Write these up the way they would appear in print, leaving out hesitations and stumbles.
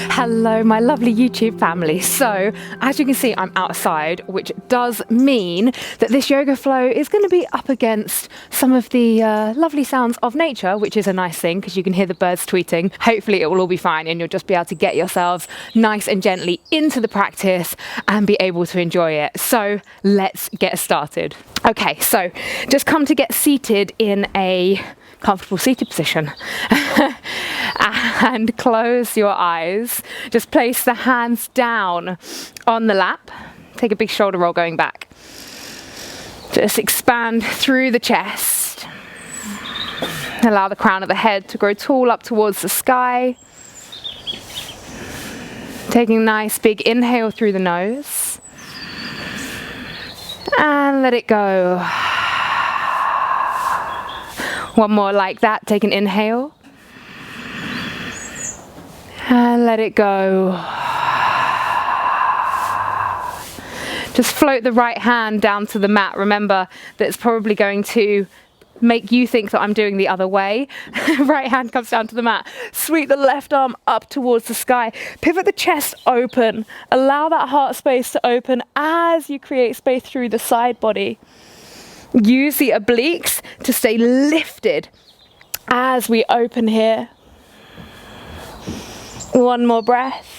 Hello my lovely YouTube family. So as you can see, I'm outside, which does mean that this yoga flow is going to be up against some of the lovely sounds of nature, which is a nice thing because you can hear the birds tweeting. Hopefully it will all be fine and you'll just be able to get yourselves nice and gently into the practice and be able to enjoy it. So let's get started. Okay, so just come to get seated in a comfortable seated position and close your eyes. Just place the hands down on the lap. Take a big shoulder roll going back. Just expand through the chest. Allow the crown of the head to grow tall up towards the sky. Taking a nice big inhale through the nose. And let it go. One more like that. Take an inhale. And let it go. Just float the right hand down to the mat. Remember that it's probably going to make you think that I'm doing the other way. Right hand comes down to the mat. Sweep the left arm up towards the sky. Pivot the chest open. Allow that heart space to open as you create space through the side body. Use the obliques to stay lifted as we open here. One more breath.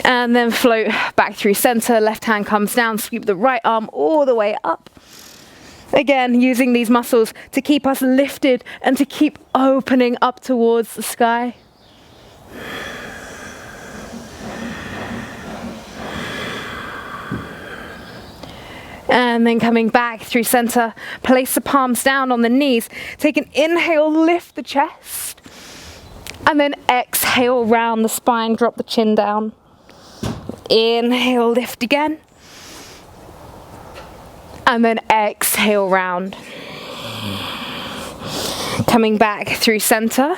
And then float back through center. Left hand comes down. Sweep the right arm all the way up. Again, using these muscles to keep us lifted and to keep opening up towards the sky. And then coming back through center, place the palms down on the knees. Take an inhale, lift the chest. And then exhale, round the spine, drop the chin down. Inhale, lift again. And then exhale, round. Coming back through center.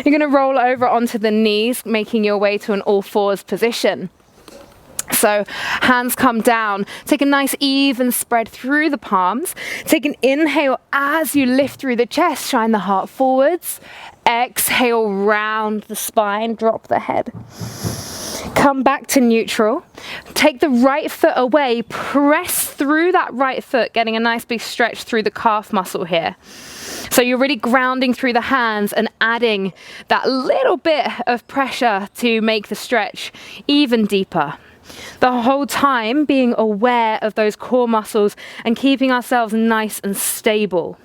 You're going to roll over onto the knees, making your way to an all fours position. So hands come down, take a nice even spread through the palms. Take an inhale as you lift through the chest, shine the heart forwards. Exhale, round the spine, drop the head. Come back to neutral. Take the right foot away, press through that right foot, getting a nice big stretch through the calf muscle here. So you're really grounding through the hands and adding that little bit of pressure to make the stretch even deeper. The whole time being aware of those core muscles and keeping ourselves nice and stable.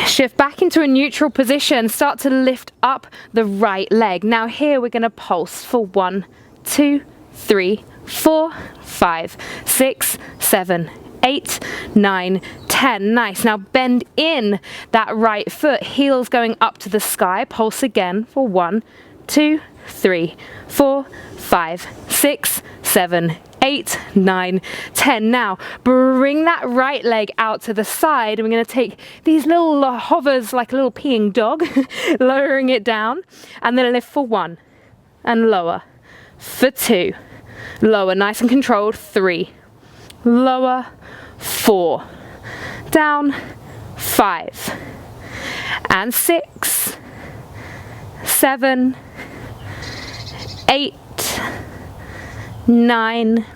Shift back into a neutral position. Start to lift up the right leg. Now here we're going to pulse for 1, 2, 3, 4, 5, 6, 7, 8, 9, 10. Nice. Now bend in that right foot. Heels going up to the sky. Pulse again for 1, 2, 3, 4, 5, 6, 7, 8, 9, 10. Now bring that right leg out to the side and we're going to take these little hovers like a little peeing dog, lowering it down, and then lift for 1 and lower for 2, lower nice and controlled, 3, lower, 4, down, 5 and 6, 7, 8, 9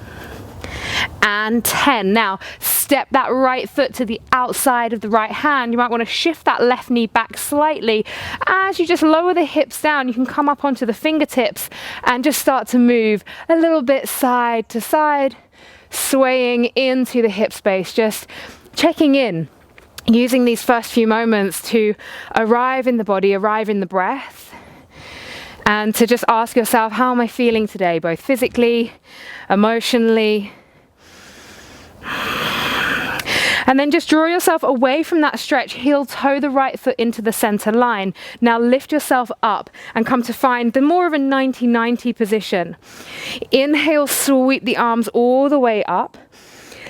and 10. Now step that right foot to the outside of the right hand. You might want to shift that left knee back slightly. As you just lower the hips down, you can come up onto the fingertips and just start to move a little bit side to side, swaying into the hip space, just checking in, using these first few moments to arrive in the body, arrive in the breath. And to just ask yourself, how am I feeling today, both physically, emotionally? And then just draw yourself away from that stretch, heel toe the right foot into the center line. Now lift yourself up and come to find the more of a 90-90 position. Inhale, sweep the arms all the way up.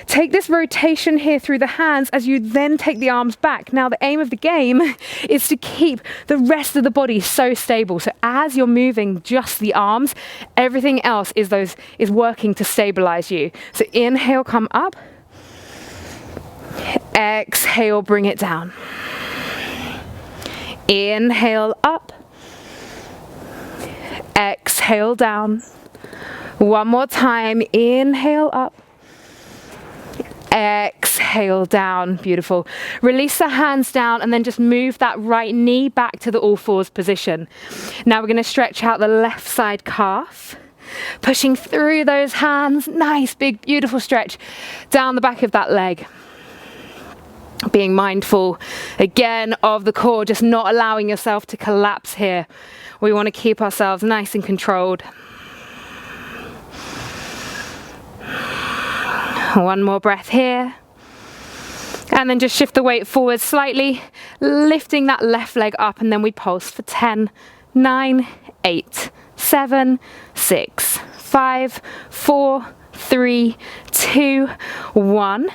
Take this rotation here through the hands as you then take the arms back. Now the aim of the game is to keep the rest of the body so stable. So as you're moving just the arms, everything else is working to stabilize you. So inhale, come up. Exhale, bring it down. Inhale up. exhale down. One more time, inhale up. Exhale down, beautiful. Release the hands down and then just move that right knee back to the all fours position. Now we're going to stretch out the left side calf, pushing through those hands. Nice, big, beautiful stretch down the back of that leg. Being mindful again of the core, just not allowing yourself to collapse here. We want to keep ourselves nice and controlled. One more breath here. And then just shift the weight forward slightly, lifting that left leg up, and then we pulse for 10, 9, 8, 7, 6, 5, 4, 3, 2, 1.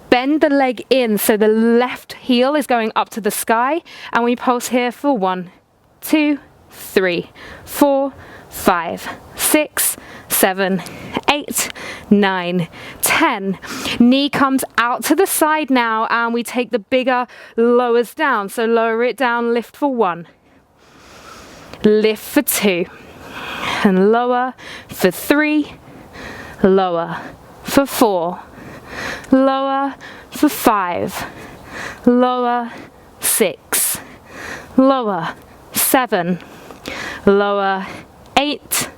Bend the leg in so the left heel is going up to the sky, and we pulse here for 1, 2, 3, 4, 5, 6, 7, 8, 9, 10. Knee comes out to the side now, and we take the bigger lowers down. So lower it down, lift for 1, lift for 2, and lower for 3, lower for 4, lower for 5, lower 6, lower 7, lower 8,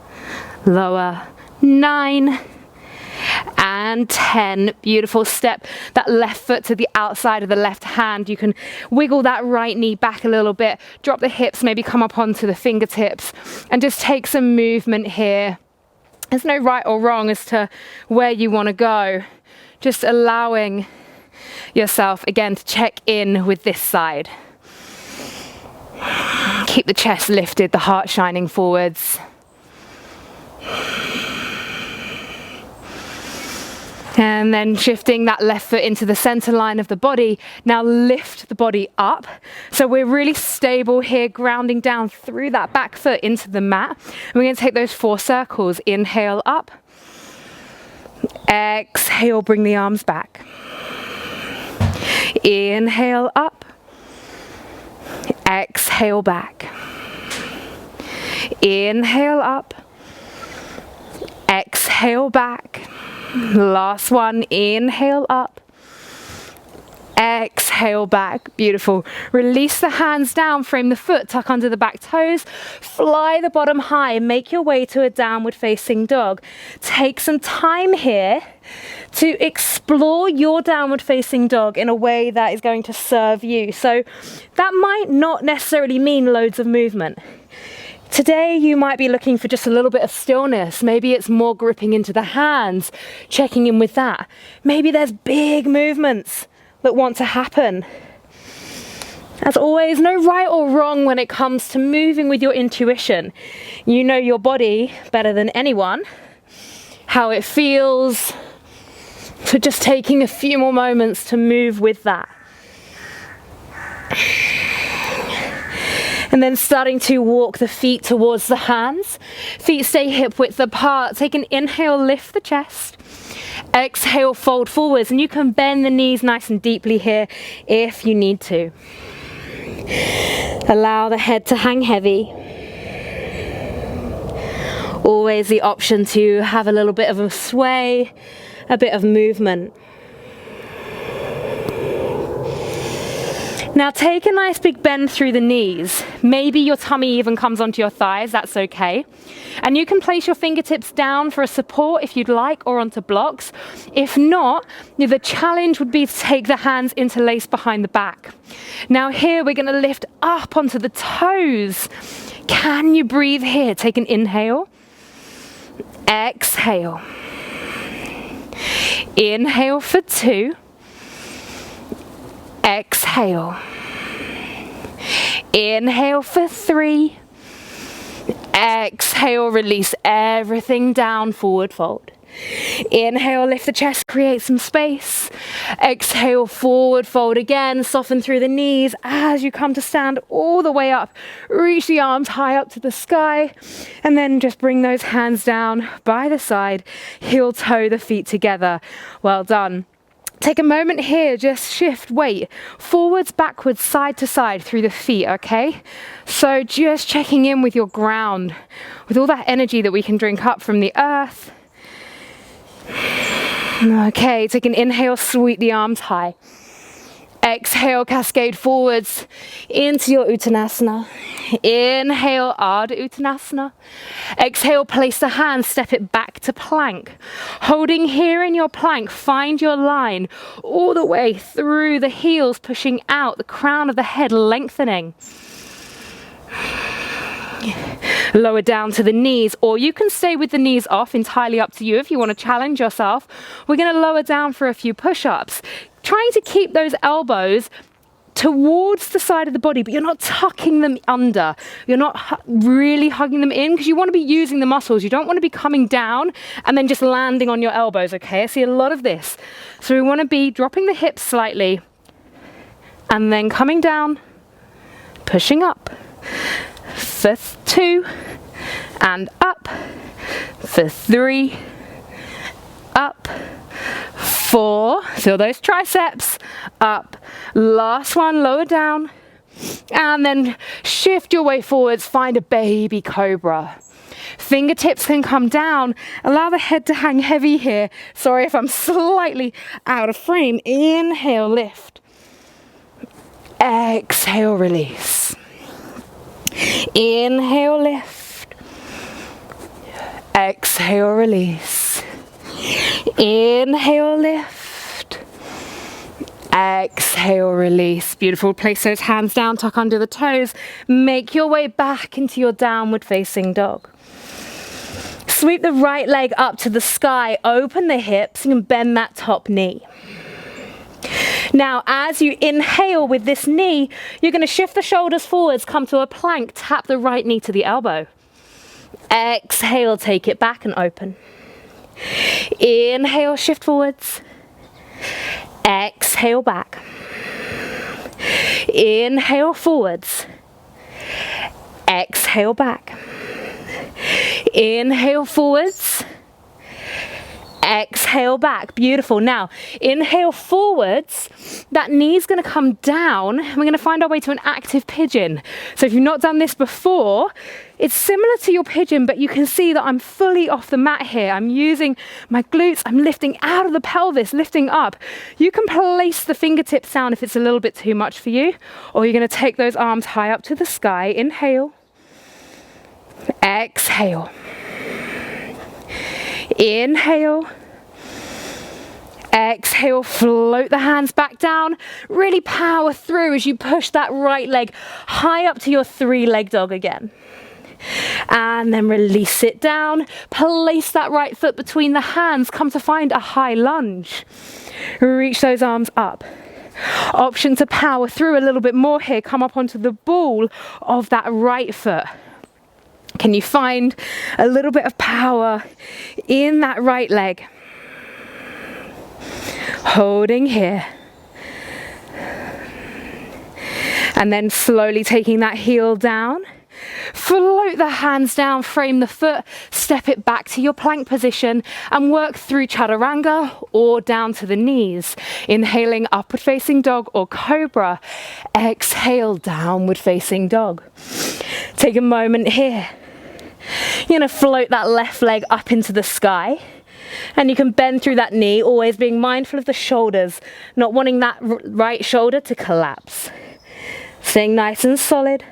lower 9, and 10. Beautiful. Step that left foot to the outside of the left hand. You can wiggle that right knee back a little bit, drop the hips, maybe come up onto the fingertips, and just take some movement here. There's no right or wrong as to where you want to go. Just allowing yourself again to check in with this side. Keep the chest lifted, the heart shining forwards. And then shifting that left foot into the center line of the body. Now lift the body up. So we're really stable here, grounding down through that back foot into the mat. And we're going to take those 4 circles. Inhale up. Exhale, bring the arms back. Inhale up. Exhale back. Inhale up. Exhale back. Last one, inhale up. Exhale back. Beautiful. Release the hands down, frame the foot, tuck under the back toes, fly the bottom high, make your way to a downward facing dog. Take some time here to explore your downward facing dog in a way that is going to serve you. So that might not necessarily mean loads of movement. Today you might be looking for just a little bit of stillness. Maybe it's more gripping into the hands, checking in with that. Maybe there's big movements that want to happen. As always, no right or wrong when it comes to moving with your intuition. You know your body better than anyone, how it feels. So just taking a few more moments to move with that. And then starting to walk the feet towards the hands. Feet stay hip width apart. Take an inhale, lift the chest. Exhale, fold forwards. And you can bend the knees nice and deeply here if you need to. Allow the head to hang heavy. Always the option to have a little bit of a sway, a bit of movement. Now take a nice big bend through the knees. Maybe your tummy even comes onto your thighs, that's okay. And you can place your fingertips down for a support if you'd like, or onto blocks. If not, the challenge would be to take the hands interlace behind the back. Now here we're going to lift up onto the toes. Can you breathe here? Take an inhale. Exhale. Inhale for 2. Exhale. Inhale for 3. Exhale, release everything down, forward fold. Inhale, lift the chest, create some space. Exhale, forward fold again, soften through the knees as you come to stand all the way up. Reach the arms high up to the sky, and then just bring those hands down by the side, heel toe the feet together. Well done. Take a moment here, just shift weight forwards, backwards, side to side through the feet, okay? So just checking in with your ground, with all that energy that we can drink up from the earth. Okay, take an inhale, sweep the arms high. Exhale, cascade forwards into your Uttanasana. Inhale, Ardha Uttanasana. Exhale, place the hands, step it back to plank. Holding here in your plank, find your line all the way through the heels, pushing out, the crown of the head lengthening. Lower down to the knees, or you can stay with the knees off, entirely up to you if you want to challenge yourself. We're going to lower down for a few push-ups, trying to keep those elbows towards the side of the body, but you're not tucking them under. You're not really hugging them in, because you want to be using the muscles. You don't want to be coming down and then just landing on your elbows, okay? I see a lot of this. So we want to be dropping the hips slightly and then coming down, pushing up. For 2 and up, for 3, up, 4, feel those triceps, up, last one, lower down, and then shift your way forwards, find a baby cobra. Fingertips can come down, allow the head to hang heavy here. Sorry if I'm slightly out of frame. Inhale, lift, exhale, release. Inhale, lift. Exhale, release. Inhale, lift. Exhale, release. Beautiful. Place those hands down, tuck under the toes. Make your way back into your downward facing dog. Sweep the right leg up to the sky. Open the hips and bend that top knee. Now, as you inhale with this knee, you're going to shift the shoulders forwards, come to a plank, tap the right knee to the elbow. Exhale, take it back and open. Inhale, shift forwards. Exhale, back. Inhale, forwards. Exhale, back. Inhale, forwards. Exhale, back. Beautiful. Now, inhale forwards. That knee's going to come down. We're going to find our way to an active pigeon. So if you've not done this before, it's similar to your pigeon, but you can see that I'm fully off the mat here. I'm using my glutes. I'm lifting out of the pelvis, lifting up. You can place the fingertips down if it's a little bit too much for you, or you're going to take those arms high up to the sky. Inhale. Exhale. Inhale. Exhale, float the hands back down. Really power through as you push that right leg high up to your 3-leg dog again. And then release it down. Place that right foot between the hands. Come to find a high lunge. Reach those arms up. Option to power through a little bit more here. Come up onto the ball of that right foot. Can you find a little bit of power in that right leg? Holding here. And then slowly taking that heel down. Float the hands down, frame the foot, step it back to your plank position and work through chaturanga or down to the knees. Inhaling upward facing dog or cobra. Exhale, downward facing dog. Take a moment here. You're going to float that left leg up into the sky. And you can bend through that knee, always being mindful of the shoulders, not wanting that right shoulder to collapse. Staying nice and solid.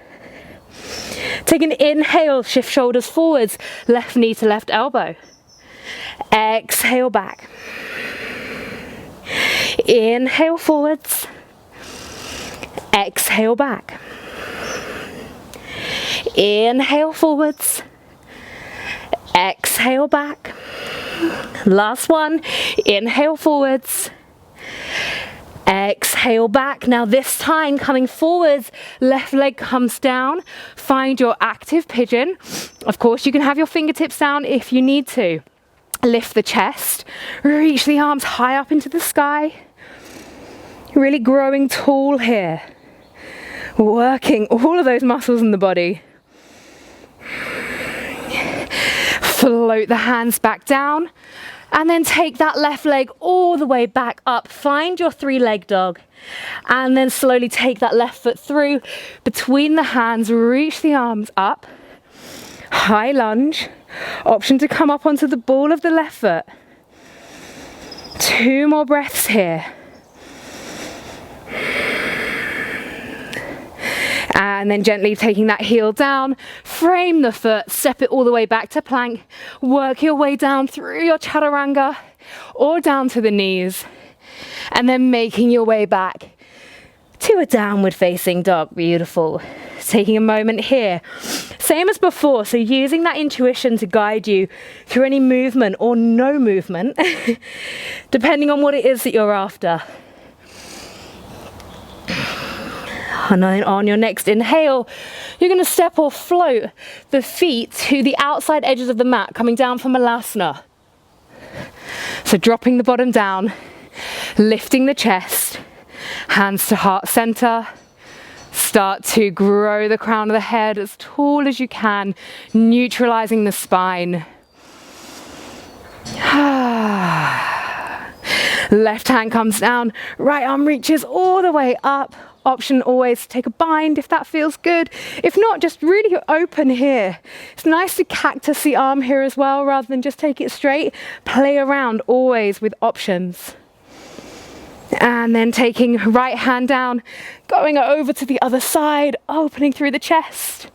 Take an inhale, shift shoulders forwards, left knee to left elbow. Exhale, back. Inhale forwards. Exhale, back. Inhale forwards. Exhale, back. Last one. Inhale forwards. Exhale back. Now this time coming forwards, left leg comes down. Find your active pigeon. Of course, you can have your fingertips down if you need to. Lift the chest. Reach the arms high up into the sky. Really growing tall here. Working all of those muscles in the body. Float the hands back down And then take that left leg all the way back up. Find your 3-leg dog. And then slowly take that left foot through between the hands, reach the arms up. High lunge. Option to come up onto the ball of the left foot. 2 more breaths here. And then gently taking that heel down, frame the foot, step it all the way back to plank, work your way down through your chaturanga or down to the knees, and then making your way back to a downward facing dog. Beautiful. Taking a moment here. Same as before, so using that intuition to guide you through any movement or no movement, depending on what it is that you're after. And then on your next inhale, you're going to step or float the feet to the outside edges of the mat, coming down from Malasana. So dropping the bottom down, lifting the chest, hands to heart center. Start to grow the crown of the head as tall as you can, neutralizing the spine. Left hand comes down, right arm reaches all the way up. Option always to take a bind if that feels good. If not, just really open here. It's nice to cactus the arm here as well, rather than just take it straight. Play around always with options. And then taking right hand down, going over to the other side, opening through the chest.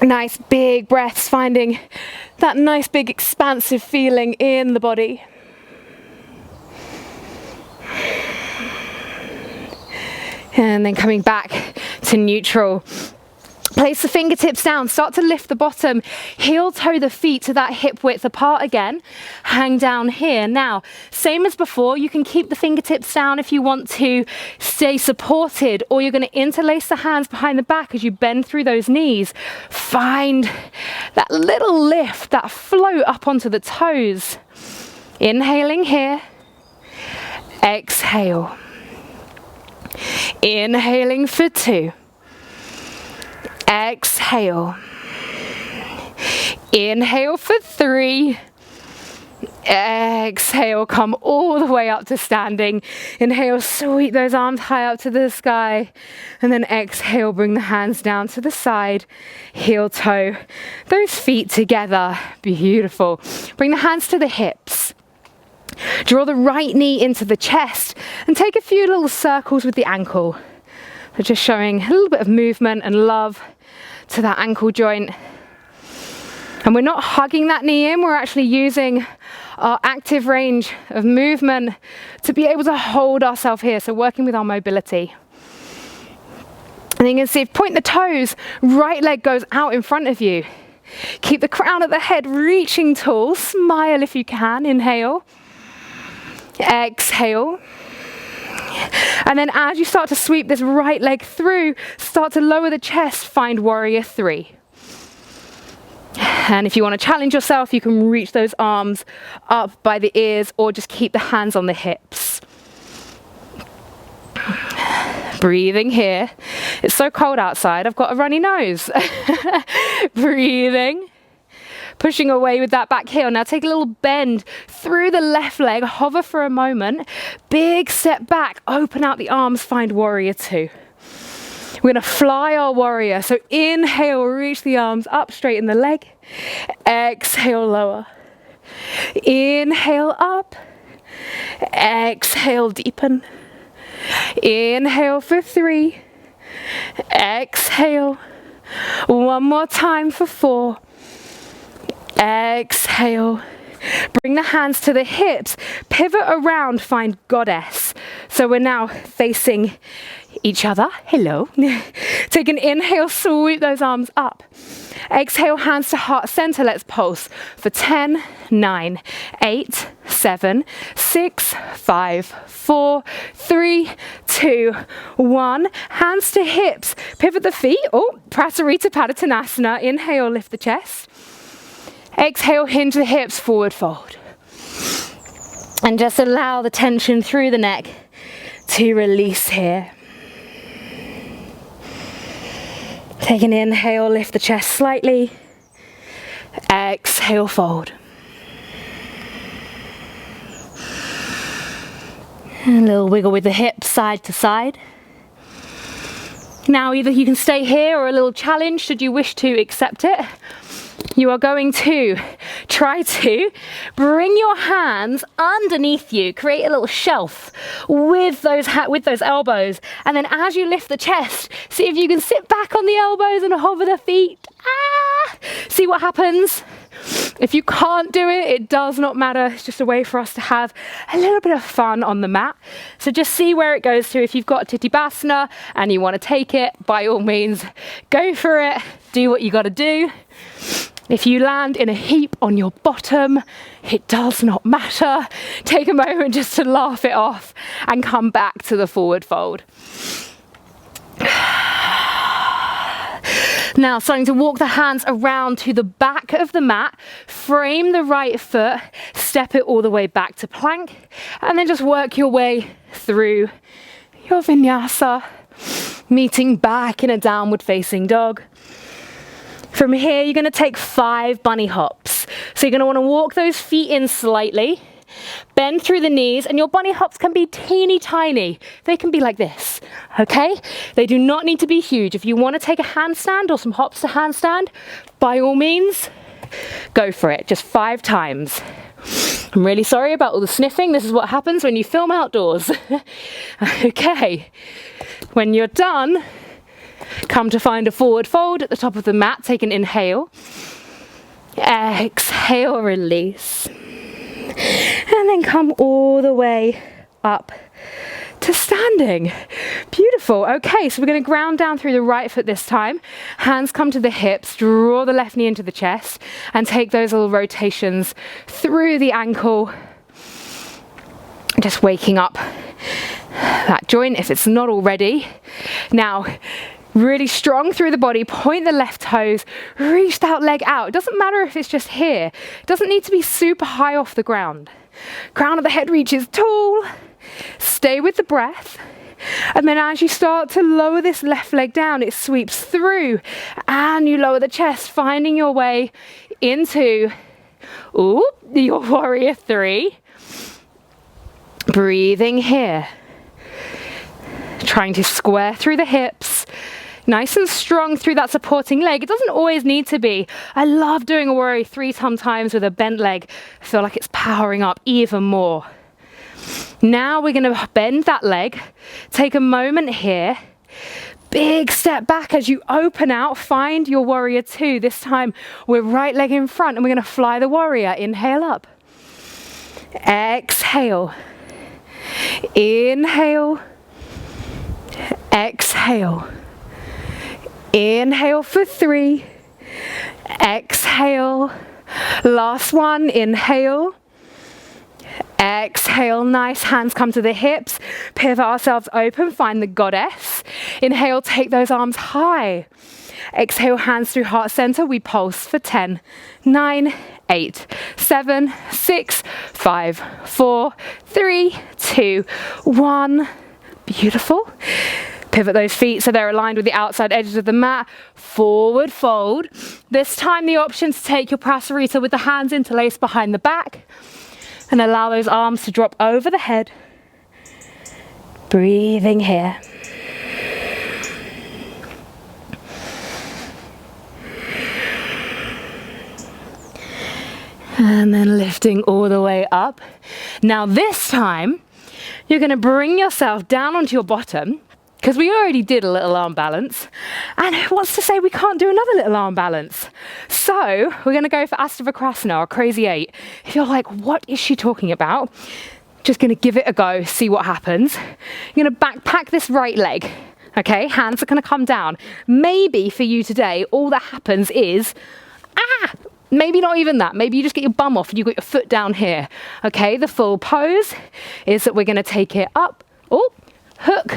Nice big breaths, finding that nice big expansive feeling in the body. And then coming back to neutral. Place the fingertips down, start to lift the bottom, heel toe the feet to that hip width apart again, hang down here. Now, same as before, you can keep the fingertips down if you want to stay supported, or you're going to interlace the hands behind the back as you bend through those knees. Find that little lift, that float up onto the toes. Inhaling here, exhale. Inhaling for 2. Exhale. Inhale for 3. Exhale, come all the way up to standing. Inhale, sweep those arms high up to the sky. And then exhale, bring the hands down to the side. Heel toe those feet together. Beautiful. Bring the hands to the hips. Draw the right knee into the chest and take a few little circles with the ankle. So just showing a little bit of movement and love to that ankle joint. And we're not hugging that knee in, we're actually using our active range of movement to be able to hold ourselves here, so working with our mobility. And you can see, point the toes, right leg goes out in front of you. Keep the crown of the head reaching tall, smile if you can, inhale. Exhale. And then as you start to sweep this right leg through, start to lower the chest, find warrior 3. And if you want to challenge yourself, you can reach those arms up by the ears or just keep the hands on the hips. Breathing here. It's so cold outside, I've got a runny nose. Breathing. Pushing away with that back heel. Now take a little bend through the left leg, hover for a moment, big step back, open out the arms, find warrior 2. We're going to fly our warrior. So inhale, reach the arms up, straighten the leg. Exhale, lower. Inhale, up. Exhale, deepen. Inhale for 3. Exhale. One more time for 4. Exhale. Bring the hands to the hips, pivot around, find goddess. So we're now facing each other. Hello. Take an inhale, sweep those arms up. Exhale, hands to heart center. Let's pulse for 10, 9, 8, 7, 6, 5, 4, 3, 2, 1. Hands to hips. Pivot the feet. Oh, Prasarita Padottanasana. Inhale, lift the chest. Exhale, hinge the hips, forward fold. And just allow the tension through the neck to release here. Take an inhale, lift the chest slightly. Exhale, fold. And a little wiggle with the hips side to side. Now either you can stay here or a little challenge should you wish to accept it. You are going to try to bring your hands underneath you, create a little shelf with those elbows, and then as you lift the chest, see if you can sit back on the elbows and hover the feet. See what happens. If you can't do it, it does not matter. It's just a way for us to have a little bit of fun on the mat. So just see where it goes to. If you've got Titibhasana and you want to take it, by all means, go for it. Do what you got to do. If you land in a heap on your bottom, it does not matter. Take a moment just to laugh it off and come back to the forward fold. Now, starting to walk the hands around to the back of the mat, frame the right foot, step it all the way back to plank, and then just work your way through your vinyasa, meeting back in a downward facing dog. From here, you're going to take 5 bunny hops. So you're going to want to walk those feet in slightly, bend through the knees, and your bunny hops can be teeny tiny. They can be like this, okay? They do not need to be huge. If you want to take a handstand or some hops to handstand, by all means, go for it. Just 5 times. I'm really sorry about all the sniffing. This is what happens when you film outdoors. Okay, when you're done, come to find a forward fold at the top of the mat. Take an inhale. Exhale, release. And then come all the way up to standing. Beautiful. Okay, so we're going to ground down through the right foot this time. Hands come to the hips, draw the left knee into the chest, and take those little rotations through the ankle. Just waking up that joint if it's not already. Now, really strong through the body, point the left toes, reach that leg out. It doesn't matter if it's just here. It doesn't need to be super high off the ground. Crown of the head reaches tall. Stay with the breath. And then as you start to lower this left leg down, it sweeps through and you lower the chest, finding your way into your warrior 3. Breathing here. Trying to square through the hips. Nice and strong through that supporting leg. It doesn't always need to be. I love doing a warrior 3 sometimes with a bent leg. I feel like it's powering up even more. Now we're going to bend that leg. Take a moment here. Big step back as you open out. Find your warrior 2. This time we're right leg in front and we're going to fly the warrior. Inhale up. Exhale. Inhale. Exhale. Inhale for 3. Exhale. Last one. Inhale. Exhale. Nice. Hands come to the hips. Pivot ourselves open. Find the goddess. Inhale. Take those arms high. Exhale. Hands through heart center. We pulse for 10, 9, 8, 7, 6, 5, 4, 3, 2, 1. Beautiful. Pivot those feet so they're aligned with the outside edges of the mat. Forward fold. This time the option to take your prasarita with the hands interlaced behind the back and allow those arms to drop over the head. Breathing here. And then lifting all the way up. Now this time, you're going to bring yourself down onto your bottom, because we already did a little arm balance. And who wants to say we can't do another little arm balance? So we're going to go for Astavakrasana, or Crazy 8. If you're like, what is she talking about? Just going to give it a go, see what happens. You're going to backpack this right leg. Okay, hands are going to come down. Maybe for you today, all that happens is, maybe not even that. Maybe you just get your bum off and you got your foot down here. Okay, the full pose is that we're going to take it up, hook,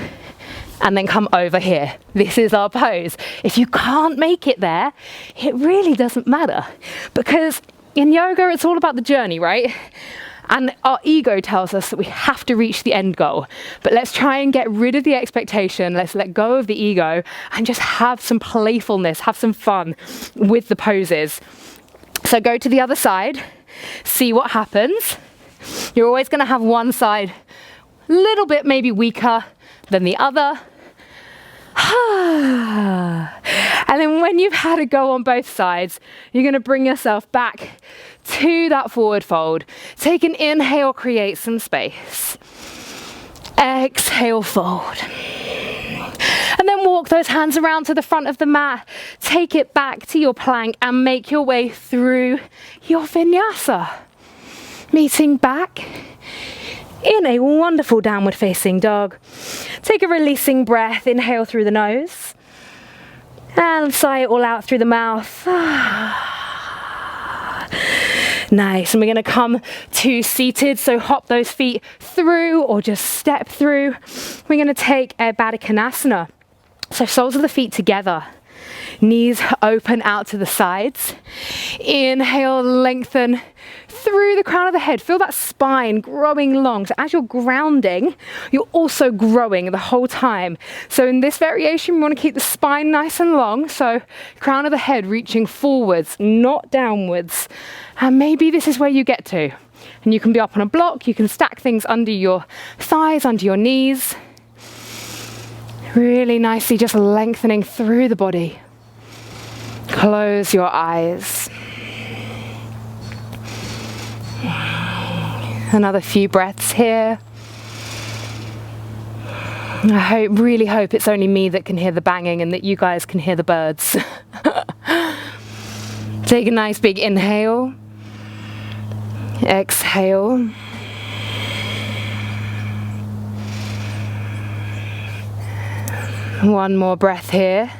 and then come over here. This is our pose. If you can't make it there, it really doesn't matter, because in yoga, it's all about the journey, right? And our ego tells us that we have to reach the end goal. But let's try and get rid of the expectation. Let's let go of the ego and just have some playfulness, have some fun with the poses. So go to the other side, see what happens. You're always going to have one side a little bit maybe weaker than the other. And then when you've had a go on both sides, you're going to bring yourself back to that forward fold. Take an inhale, create some space. Exhale, fold. And then walk those hands around to the front of the mat. Take it back to your plank and make your way through your vinyasa. Meeting back in a wonderful downward facing dog. Take a releasing breath, inhale through the nose and sigh it all out through the mouth. Nice, and we're going to come to seated, so hop those feet through or just step through. We're going to take a Baddha Konasana, so soles of the feet together. Knees open out to the sides. Inhale, lengthen through the crown of the head. Feel that spine growing long. So as you're grounding, you're also growing the whole time. So in this variation, we want to keep the spine nice and long. So crown of the head reaching forwards, not downwards. And maybe this is where you get to. And you can be up on a block. You can stack things under your thighs, under your knees. Really nicely just lengthening through the body. Close your eyes. Another few breaths here. I really hope it's only me that can hear the banging and that you guys can hear the birds. Take a nice big inhale. Exhale. One more breath here.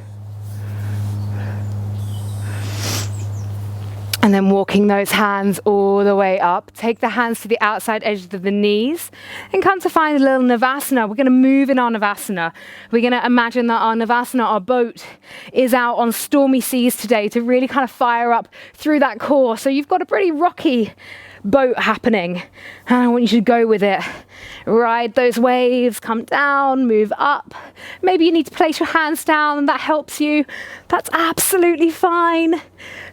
And then walking those hands all the way up. Take the hands to the outside edges of the knees and come to find a little Navasana. We're going to move in our Navasana. We're going to imagine that our Navasana, our boat, is out on stormy seas today to really kind of fire up through that core. So you've got a pretty rocky boat happening, and I want you to go with it. Ride those waves, come down, move up. Maybe you need to place your hands down and that helps you. That's absolutely fine.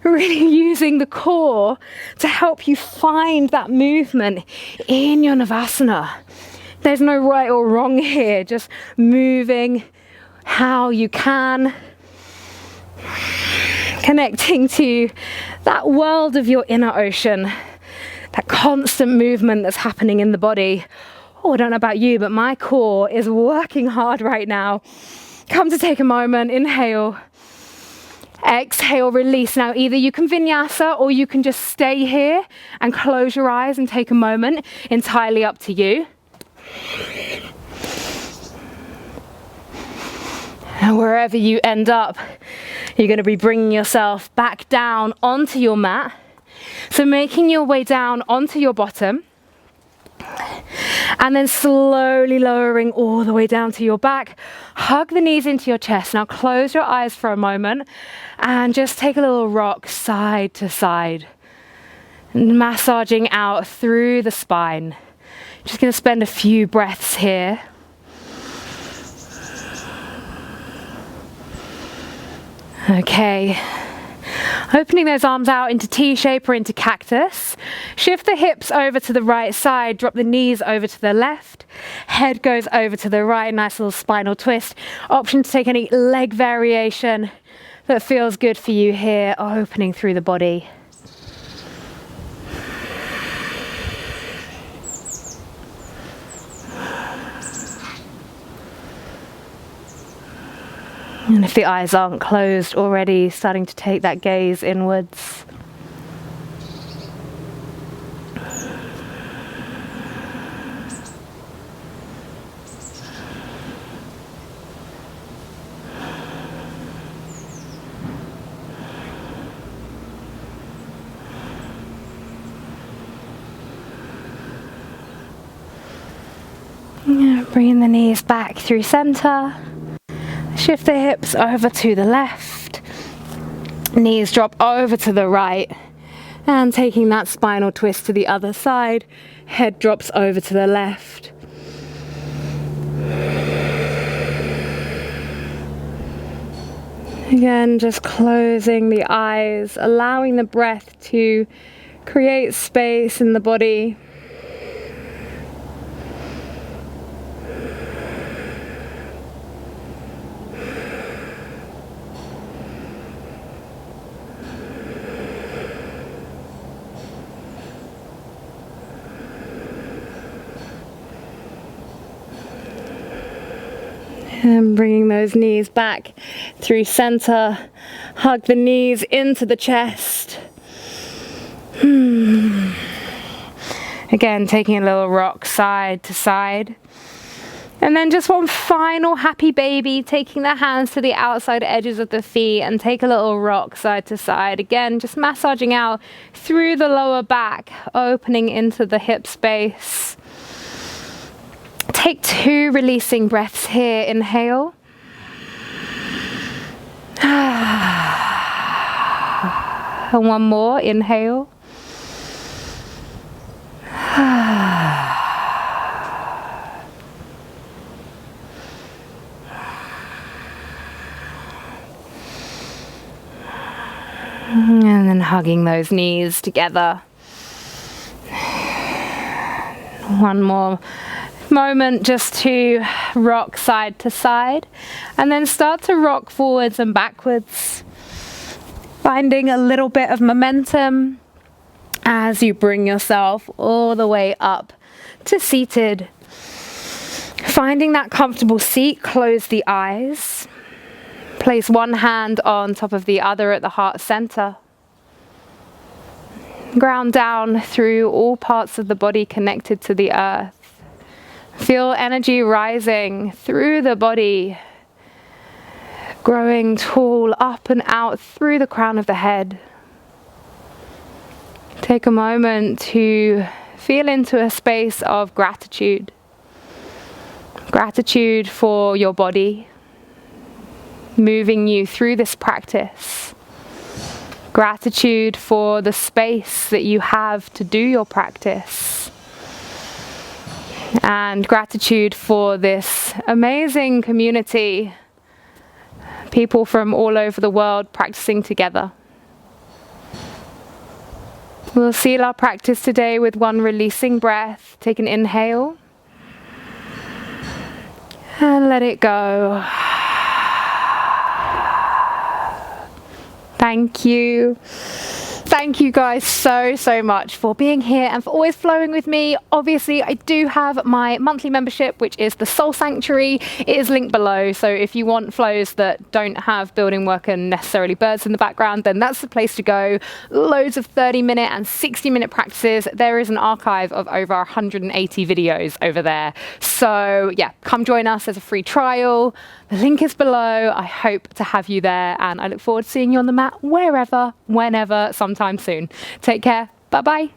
Really using the core to help you find that movement in your Navasana. There's no right or wrong here, just moving how you can. Connecting to that world of your inner ocean. That constant movement that's happening in the body. Oh, I don't know about you, but my core is working hard right now. Come to take a moment, inhale. Exhale, release. Now either you can vinyasa or you can just stay here and close your eyes and take a moment. Entirely up to you. And wherever you end up, you're going to be bringing yourself back down onto your mat. So making your way down onto your bottom and then slowly lowering all the way down to your back. Hug the knees into your chest. Now close your eyes for a moment and just take a little rock side to side, massaging out through the spine. Just going to spend a few breaths here. Okay. Opening those arms out into T-shape or into cactus. Shift the hips over to the right side. Drop the knees over to the left. Head goes over to the right. Nice little spinal twist. Option to take any leg variation that feels good for you here. Opening through the body. And if the eyes aren't closed already, starting to take that gaze inwards. Bringing the knees back through center. Shift the hips over to the left. Knees drop over to the right. And taking that spinal twist to the other side. Head drops over to the left. Again, just closing the eyes, allowing the breath to create space in the body. And bringing those knees back through center. Hug the knees into the chest. Again, taking a little rock side to side. And then just one final happy baby, taking the hands to the outside edges of the feet and take a little rock side to side. Again, just massaging out through the lower back, opening into the hip space. Take 2 releasing breaths here. Inhale. And one more. Inhale. And then hugging those knees together. One more moment just to rock side to side. And then start to rock forwards and backwards. Finding a little bit of momentum as you bring yourself all the way up to seated. Finding that comfortable seat, close the eyes. Place one hand on top of the other at the heart center. Ground down through all parts of the body connected to the earth. Feel energy rising through the body, growing tall up and out through the crown of the head. Take a moment to feel into a space of gratitude. Gratitude for your body, moving you through this practice. Gratitude for the space that you have to do your practice. And gratitude for this amazing community, people from all over the world practicing together. We'll seal our practice today with one releasing breath. Take an inhale and let it go. Thank you. Thank you guys so much for being here and for always flowing with me. Obviously, I do have my monthly membership, which is the Soul Sanctuary. It is linked below, so if you want flows that don't have building work and necessarily birds in the background, then that's the place to go. Loads of 30-minute and 60-minute practices. There is an archive of over 180 videos over there. So yeah, come join us as a free trial. The link is below. I hope to have you there, and I look forward to seeing you on the mat wherever, whenever, sometime soon. Take care. Bye-bye.